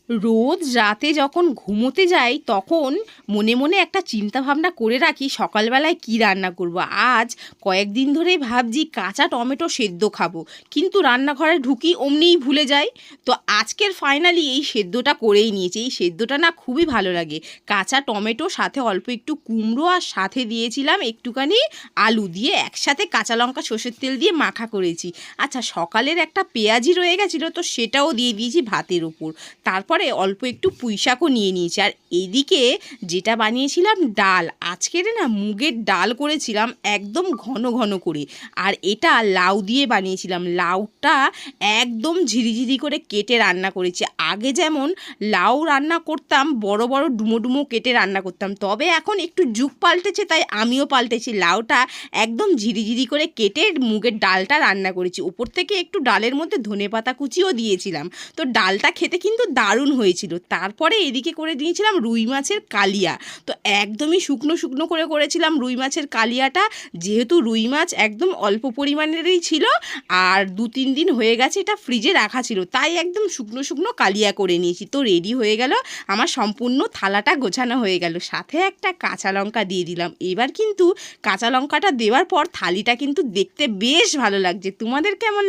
রোজ রাতে যখন ঘুমোতে যাই তখন মনে মনে একটা চিন্তা ভাবনা করে রাখি সকালবেলায় কি রান্না করব। আজ কয়েকদিন ধরে ভাবছি কাঁচা টমেটো সেদ্ধ খাবো, কিন্তু রান্নাঘরে ঢুকি অমনিই ভুলে যাই। তো আজকের ফাইনালি এই সেদ্ধটা করেই নিয়েছি। এই সেদ্ধটা না খুবই ভালো লাগে। কাঁচা টমেটো, সাথে অল্প একটু কুমড়ো, আর সাথে দিয়েছিলাম একটুখানি আলু দিয়ে একসাথে কাঁচা লঙ্কা সর্ষের তেল দিয়ে মাখা করেছি। আচ্ছা, সকালের একটা পেঁয়াজি রয়ে গেছিলো, তো সেটাও দিয়ে দিয়েছি ভাতের উপর। তারপরে অল্প একটু পুঁইশাকও নিয়ে নিয়েছি। আর এইদিকে যেটা বানিয়েছিলাম ডাল, আজকের না মুগের ডাল করেছিলাম একদম ঘন ঘন করে। আর এটা লাউ দিয়ে বানিয়েছিলাম। লাউটা একদম ঝিরিঝিরি করে কেটে রান্না করেছি। আগে যেমন লাউ রান্না করতাম বড় বড় ডুমো ডুমো কেটে রান্না করতাম, তবে এখন একটু যুগ পাল্টেছে, তাই আমিও পাল্টেছি। লাউটা একদম ঝিরিঝিরি করে কেটে মুগের ডালটা রান্না করেছি। উপর থেকে একটু ডালের মধ্যে ধনেপাতা কুচিও দিয়েছিলাম। তো ডালটা খেতে কিন্তু দারুণ হয়েছিল। তারপরে এদিকে করে দিয়েছিলাম রুই মাছের কালিয়া। তো একদমই শুকনো শুকনো করে করেছিলাম রুই মাছের কালিয়াটা, যেহেতু রুই মাছ একদম অল্প পরিমাণেরই ছিল, আর 2-3 দিন হয়ে গেছে এটা ফ্রিজে রাখা ছিল, তাই একদম শুকনো শুকনো কালিয়া করে নিয়েছি। তো রেডি হয়ে গেল আমার, সম্পূর্ণ থালাটা গোছানো হয়ে গেল। সাথে একটা কাঁচা লঙ্কা দিয়ে দিলাম। এবার কিন্তু কাঁচা লঙ্কাটা দেওয়ার পর থালিটা কিন্তু দেখতে বেশ ভালো লাগছে। তোমাদের কেমন